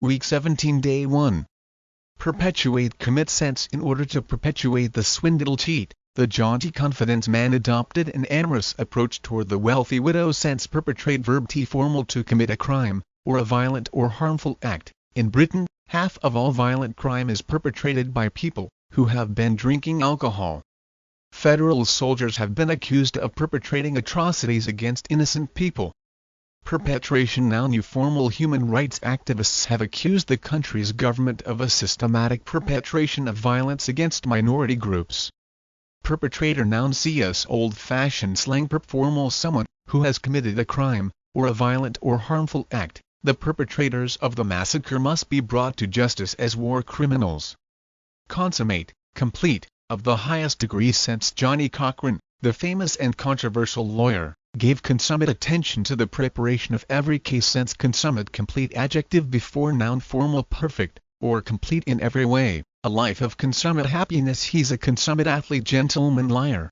Week 17 Day 1. Perpetuate commit sense. In order to perpetuate the swindle cheat, the jaunty confidence man adopted an amorous approach toward the wealthy widow. Sense perpetrate verb T formal to commit a crime, or a violent or harmful act. In Britain, half of all violent crime is perpetrated by people who have been drinking alcohol. Federal soldiers have been accused of perpetrating atrocities against innocent people. Perpetration. Noun. New formal human rights activists have accused the country's government of a systematic perpetration of violence against minority groups. Perpetrator. Noun. CS old-fashioned slang. Perp formal someone who has committed a crime, or a violent or harmful act. The perpetrators of the massacre must be brought to justice as war criminals. Consummate, complete, of the highest degree. Sense. Johnny Cochran, the famous and controversial lawyer, gave consummate attention to the preparation of every case. Sense. Consummate complete adjective before noun. Formal perfect, or complete in every way, a life of consummate happiness. He's a consummate athlete. Gentleman liar.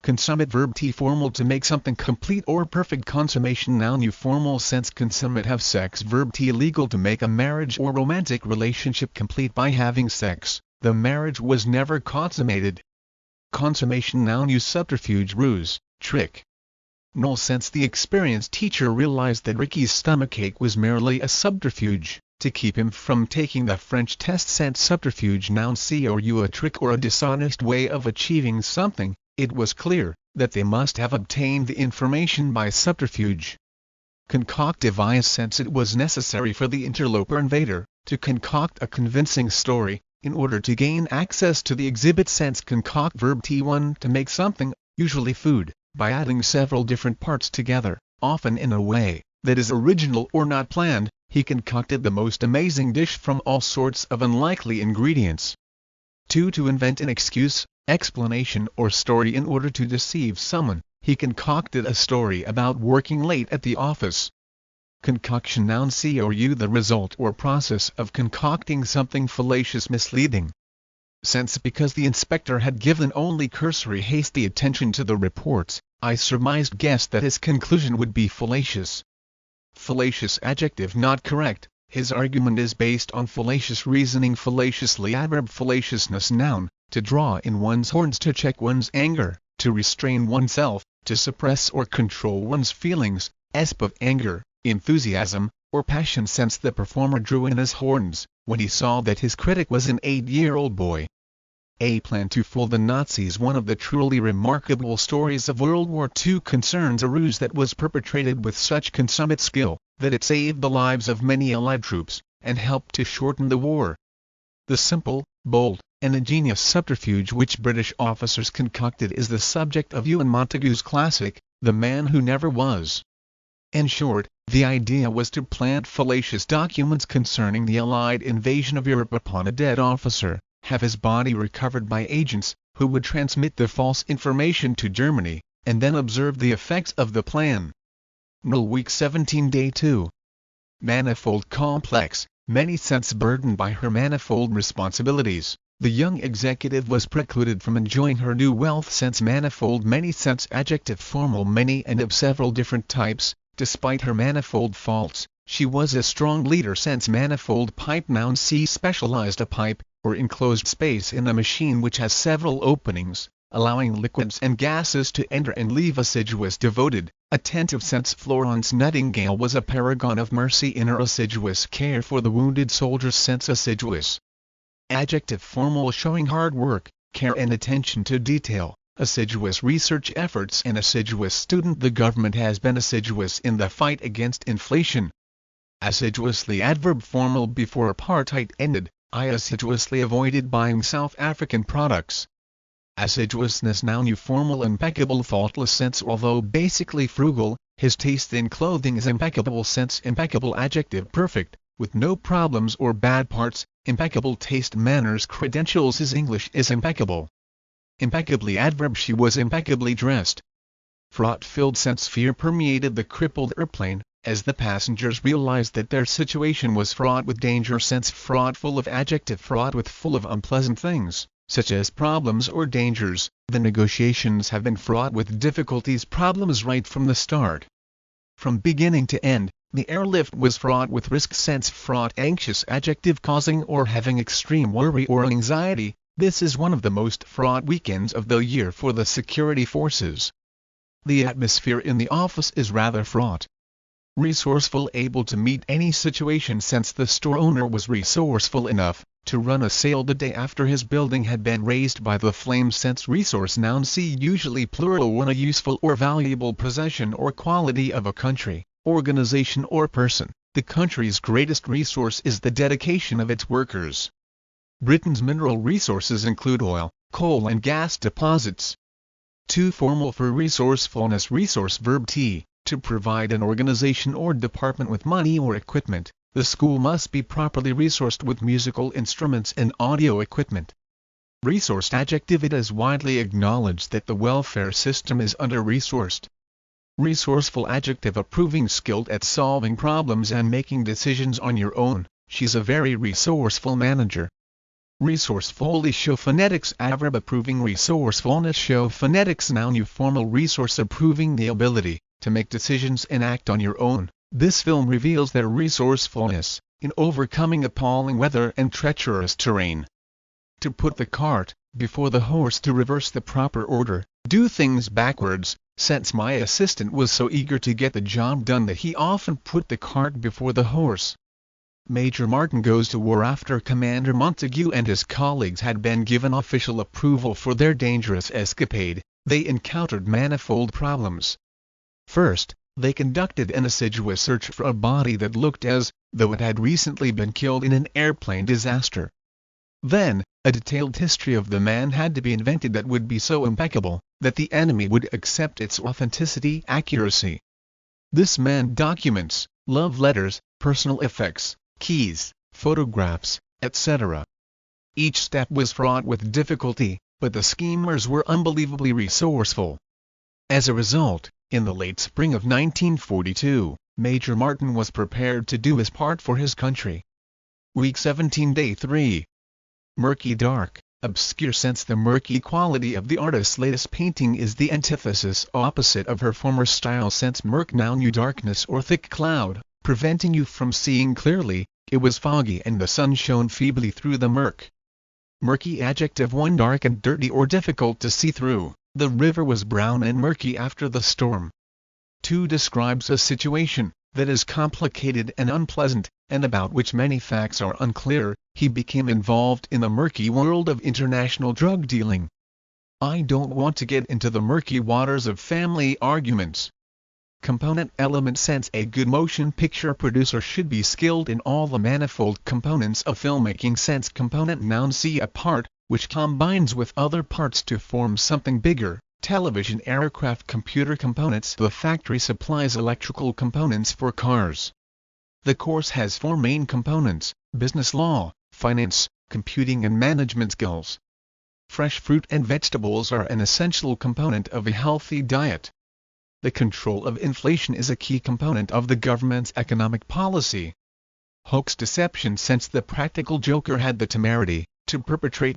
Consummate verb T formal to make something complete or perfect. Consummation. Noun. New formal sense. Consummate have sex. Verb T legal to make a marriage or romantic relationship complete by having sex. The marriage was never consummated. Consummation. Noun. Use subterfuge, ruse, trick. Null sense. The experienced teacher realized that Ricky's stomachache was merely a subterfuge to keep him from taking the French test. Sense. Subterfuge. Noun. A trick or a dishonest way of achieving something. It was clear that they must have obtained the information by subterfuge. Concoct. Devise. Sense. It was necessary for the interloper invader to concoct a convincing story in order to gain access to the exhibit. Sense. Concoct verb T1 to make something, usually food, by adding several different parts together, often in a way that is original or not planned. He concocted the most amazing dish from all sorts of unlikely ingredients. 2. To invent an excuse, explanation or story in order to deceive someone. He concocted a story about working late at the office. Concoction. Noun. The result or process of concocting something fallacious, misleading. Sense. Because the inspector had given only cursory hasty attention to the reports, I guessed that his conclusion would be fallacious. Fallacious adjective not correct. His argument is based on fallacious reasoning. Fallaciously adverb fallaciousness. Noun. To draw in one's horns, to check one's anger, to restrain oneself, to suppress or control one's feelings, of anger, enthusiasm, or passion. Sense. The performer drew in his horns when he saw that his critic was an 8-year-old boy. A plan to fool the Nazis. One of the truly remarkable stories of World War II concerns a ruse that was perpetrated with such consummate skill that it saved the lives of many Allied troops and helped to shorten the war. The simple, bold, and ingenious subterfuge which British officers concocted is the subject of Ewan Montagu's classic, The Man Who Never Was. In short, the idea was to plant fallacious documents concerning the Allied invasion of Europe upon a dead officer, have his body recovered by agents who would transmit the false information to Germany, and then observe the effects of the plan. Null. Week 17 Day 2. Manifold complex, many sense. Burdened by her manifold responsibilities, the young executive was precluded from enjoying her new wealth. Sense. Manifold. Many sense. Adjective formal many and of several different types. Despite her manifold faults, she was a strong leader. Sense. Manifold. Pipe. Noun. Specialized. A pipe, or enclosed space in a machine which has several openings, allowing liquids and gases to enter and leave. Assiduous. Devoted, attentive. Sense. Florence Nightingale was a paragon of mercy in her assiduous care for the wounded soldiers. Sense. Assiduous. Adjective formal showing hard work, care and attention to detail, assiduous research efforts and assiduous student. The government has been assiduous in the fight against inflation. Assiduously adverb formal before apartheid ended. I assiduously avoided buying South African products. Assiduousness. Noun. New formal impeccable faultless. Sense. Although basically frugal, his taste in clothing is impeccable. Sense. Impeccable adjective perfect, with no problems or bad parts. Impeccable taste. Manners. Credentials. His English is impeccable. Impeccably adverb. She was impeccably dressed. Fraught-filled. Sense. Fear permeated the crippled airplane as the passengers realized that their situation was fraught with danger. Sense. Fraught. Full of adjective fraught with, full of unpleasant things, such as problems or dangers. The negotiations have been fraught with difficulties, problems right from the start. From beginning to end, The airlift was fraught with risk. Sense fraught. Anxious adjective causing or having extreme worry or anxiety. This is one of the most fraught weekends of the year for the security forces. The atmosphere in the office is rather fraught. Resourceful, able to meet any situation. Since the store owner was resourceful enough to run a sale the day after his building had been razed by the flames. Sense resource. Noun C, usually plural, when a useful or valuable possession or quality of a country, organization or person. The country's greatest resource is the dedication of its workers. Britain's mineral resources include oil, coal and gas deposits. 2. Formal for resourcefulness. Resource verb T, to provide an organization or department with money or equipment. The school must be properly resourced with musical instruments and audio equipment. Resourced adjective. It is widely acknowledged that the welfare system is under-resourced. Resourceful adjective. Approving, skilled at solving problems and making decisions on your own. She's a very resourceful manager. Resourcefully. Show phonetics. Adverb. Approving resourcefulness. Show phonetics. Noun U, formal resource. Approving, the ability to make decisions and act on your own. This film reveals their resourcefulness in overcoming appalling weather and treacherous terrain. To put the cart before the horse. To reverse the proper order. Do things backwards. Since my assistant was so eager to get the job done that he often put the cart before the horse. Major Martin goes to war. After Commander Montague and his colleagues had been given official approval for their dangerous escapade, they encountered manifold problems. First, they conducted an assiduous search for a body that looked as though it had recently been killed in an airplane disaster. Then, a detailed history of the man had to be invented that would be so impeccable that the enemy would accept its authenticity, accuracy. This meant documents, love letters, personal effects, keys, photographs, etc. Each step was fraught with difficulty, but the schemers were unbelievably resourceful. As a result, in the late spring of 1942, Major Martin was prepared to do his part for his country. Week 17, Day 3. Murky, dark, obscure. Since the murky quality of the artist's latest painting is the antithesis opposite of her former style. Since murk. Noun U, darkness or thick cloud, preventing you from seeing clearly. It was foggy and the sun shone feebly through the murk. Murky adjective. 1. Dark and dirty or difficult to see through. The river was brown and murky after the storm. 2. Describes a situation that is complicated and unpleasant, and about which many facts are unclear. He became involved in the murky world of international drug dealing. I don't want to get into the murky waters of family arguments. Component element. Sense a good motion picture producer should be skilled in all the manifold components of filmmaking. Sense component. Noun C, a part which combines with other parts to form something bigger. Television, aircraft, computer components. The factory supplies electrical components for cars. The course has 4 main components: business law, finance, computing and management skills. Fresh fruit and vegetables are an essential component of a healthy diet. The control of inflation is a key component of the government's economic policy. Hoax, deception. Since the practical joker had the temerity to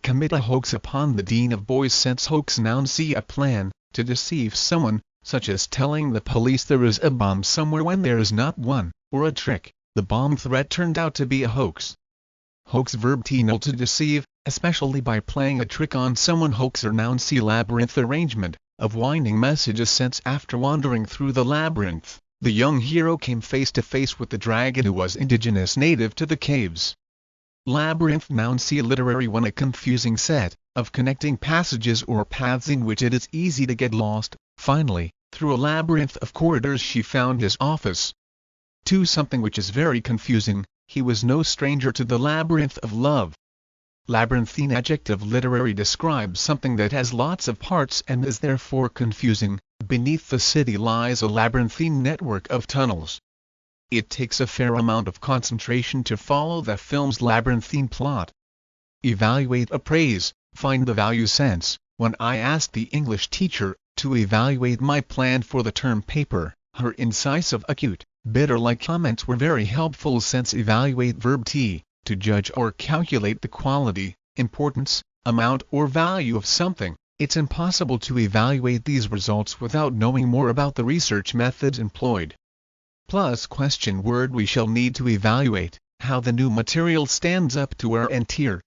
commit a hoax upon the Dean of Boys. Sense hoax. Noun C, a plan to deceive someone, such as telling the police there is a bomb somewhere when there is not one, or a trick. The bomb threat turned out to be a hoax. Hoax verb T, null, to deceive, especially by playing a trick on someone. Hoaxer. Noun C, labyrinth, arrangement of winding messages. Sense after wandering through the labyrinth, the young hero came face to face with the dragon, who was indigenous, native to the caves. Labyrinth. Noun C, literary, one, a confusing set of connecting passages or paths in which it is easy to get lost. Finally, through a labyrinth of corridors she found his office. 2. Something which is very confusing. He was no stranger to the labyrinth of love. Labyrinthine adjective, literary, describes something that has lots of parts and is therefore confusing. Beneath the city lies a labyrinthine network of tunnels. It takes a fair amount of concentration to follow the film's labyrinthine plot. Evaluate, appraise, find the value. Sense, when I asked the English teacher to evaluate my plan for the term paper, her incisive, acute, bitter-like comments were very helpful. Sense evaluate verb T, to judge or calculate the quality, importance, amount or value of something. It's impossible to evaluate these results without knowing more about the research methods employed. plus question word we shall need to evaluate how the new material stands up to wear and tear.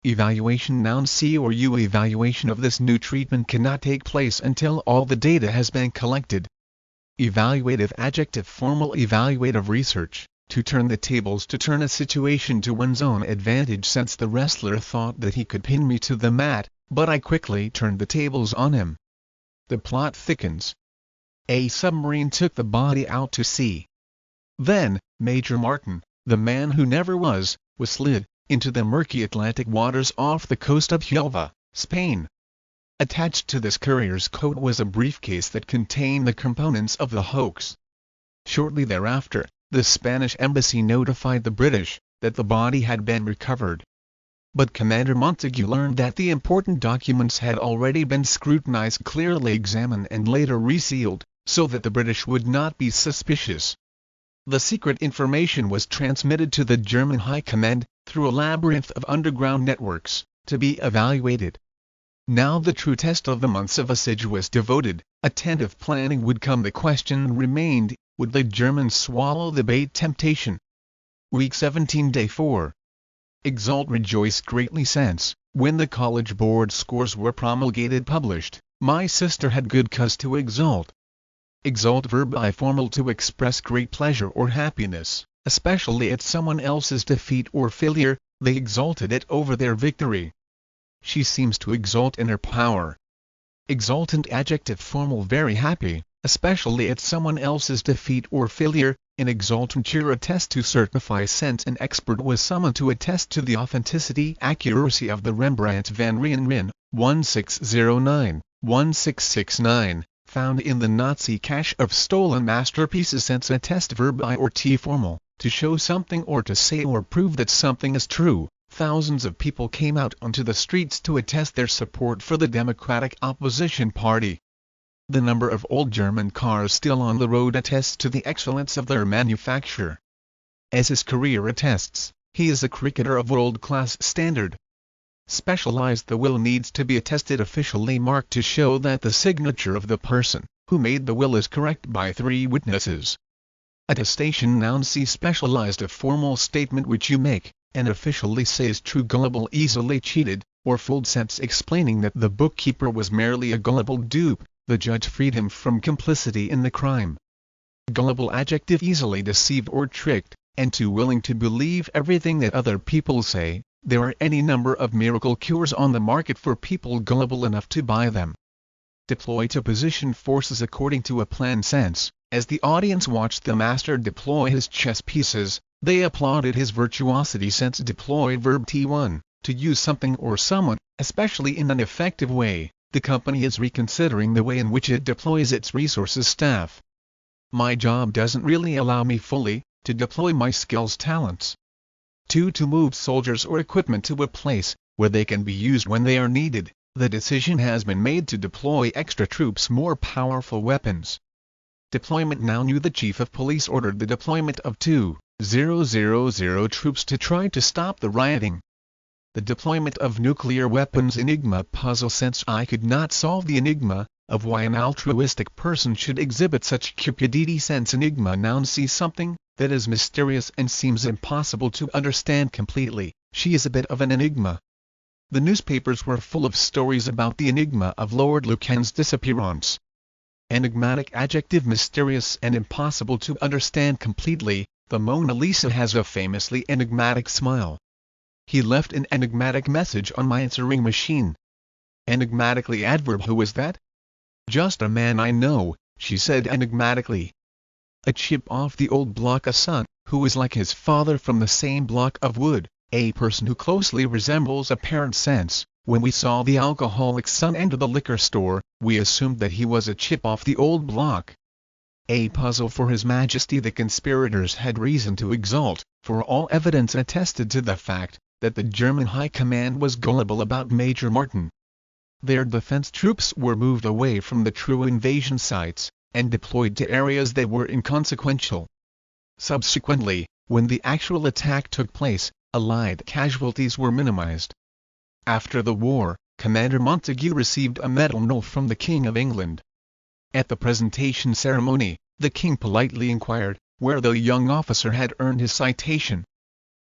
Evaluation noun C or U. Evaluation of this new treatment cannot take place until all the data has been collected. Evaluative adjective formal evaluative research, to turn the tables, to turn a situation to one's own advantage. Since the wrestler thought that he could pin me to the mat, but I quickly turned the tables on him. The plot thickens. A submarine took the body out to sea. Then, Major Martin, the man who never was slid into the murky Atlantic waters off the coast of Huelva, Spain. Attached to this courier's coat was a briefcase that contained the components of the hoax. Shortly thereafter, the Spanish embassy notified the British that the body had been recovered. But Commander Montague learned that the important documents had already been scrutinized, clearly examined and later resealed, so that the British would not be suspicious. The secret information was transmitted to the German High Command through a labyrinth of underground networks, to be evaluated. Now the true test of the months of assiduous, devoted, attentive planning would come. The question remained, would the Germans swallow the bait temptation? Week 17, Day 4. Exult rejoiced greatly since, when the college board scores were promulgated published, my sister had good cause to exult. Exult verb I formal to express great pleasure or happiness, especially at someone else's defeat or failure. They exulted it over their victory. She seems to exult in her power. Exultant adjective formal very happy, especially at someone else's defeat or failure. In exultanture attest to certify sense. An expert was summoned to attest to the authenticity accuracy of the Rembrandt van Rijn 1609-1669, found in the Nazi cache of stolen masterpieces. Sense attest verb I or T formal, to show something or to say or prove that something is true. Thousands of people came out onto the streets to attest their support for the Democratic Opposition Party. The number of old German cars still on the road attests to the excellence of their manufacture. As his career attests, he is a cricketer of world-class standard. Specialized the will needs to be attested officially marked to show that the signature of the person who made the will is correct by 3 witnesses. Attestation noun C. Specialized a formal statement which you make and officially say is true. Gullible easily cheated or fooled. Sense explaining that the bookkeeper was merely a gullible dupe. The judge freed him from complicity in the crime. Gullible adjective easily deceived or tricked, and too willing to believe everything that other people say. There are any number of miracle cures on the market for people gullible enough to buy them. Deploy to position forces according to a plan. Sense, as the audience watched the master deploy his chess pieces, they applauded his virtuosity. Sense deploy verb T1, to use something or someone, especially in an effective way. The company is reconsidering the way in which it deploys its resources. Staff. My job doesn't really allow me fully to deploy my skills talents. 2. To move soldiers or equipment to a place where they can be used when they are needed. The decision has been made to deploy extra troops, more powerful weapons. Deployment noun U. The chief of police ordered the deployment of 2,000 troops to try to stop the rioting. The deployment of nuclear weapons. Enigma puzzle. Sense I could not solve the enigma of why an altruistic person should exhibit such cupidity. Sense enigma noun C. Something that is mysterious and seems impossible to understand completely. She is a bit of an enigma. The newspapers were full of stories about the enigma of Lord Lucan's disappearance. Enigmatic adjective mysterious and impossible to understand completely. The Mona Lisa has a famously enigmatic smile. He left an enigmatic message on my answering machine. Enigmatically adverb. Who is that? Just a man I know, she said enigmatically. A chip off the old block. A son, who is like his father from the same block of wood. A person who closely resembles a parent. Sense, when we saw the alcoholic's son enter the liquor store, we assumed that he was a chip off the old block. A puzzle. For His Majesty the conspirators had reason to exult, for all evidence attested to the fact that the German High Command was gullible about Major Martin. Their defense troops were moved away from the true invasion sites, and deployed to areas that were inconsequential. Subsequently, when the actual attack took place, Allied casualties were minimized. After the war, Commander Montague received a medal from the King of England. At the presentation ceremony, the King politely inquired, where the young officer had earned his citation.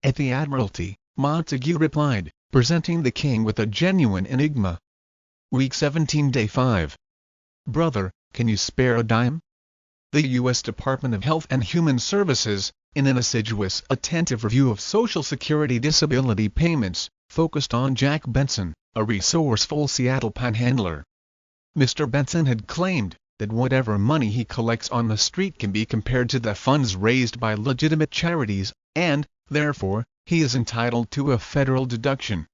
At the Admiralty, Montague replied, presenting the king with a genuine enigma. Week 17 Day 5. Brother, can you spare a dime? The U.S. Department of Health and Human Services, in an assiduous, attentive review of Social Security disability payments, focused on Jack Benson, a resourceful Seattle panhandler. Mr. Benson had claimed that whatever money he collects on the street can be compared to the funds raised by legitimate charities, and, therefore, he is entitled to a federal deduction.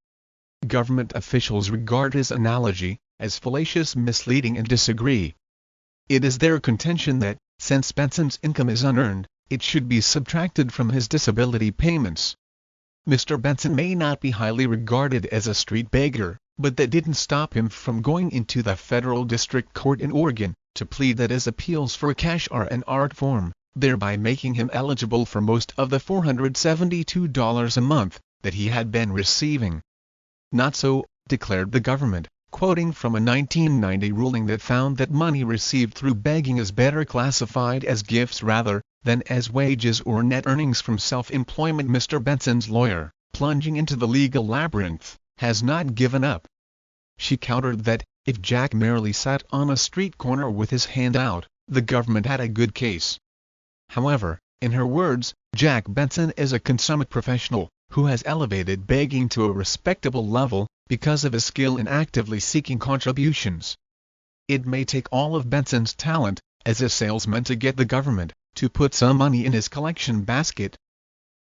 Government officials regard his analogy as fallacious, misleading, and disagree. It is their contention that, since Benson's income is unearned, it should be subtracted from his disability payments. Mr. Benson may not be highly regarded as a street beggar, but that didn't stop him from going into the federal district court in Oregon to plead that his appeals for cash are an art form, thereby making him eligible for most of the $472 a month that he had been receiving. Not so, declared the government, quoting from a 1990 ruling that found that money received through begging is better classified as gifts rather than as wages or net earnings from self-employment. Mr. Benson's lawyer, plunging into the legal labyrinth, has not given up. She countered that, if Jack merely sat on a street corner with his hand out, the government had a good case. However, in her words, Jack Benson is a consummate professional, who has elevated begging to a respectable level, because of his skill in actively seeking contributions. It may take all of Benson's talent, as a salesman, to get the government to put some money in his collection basket,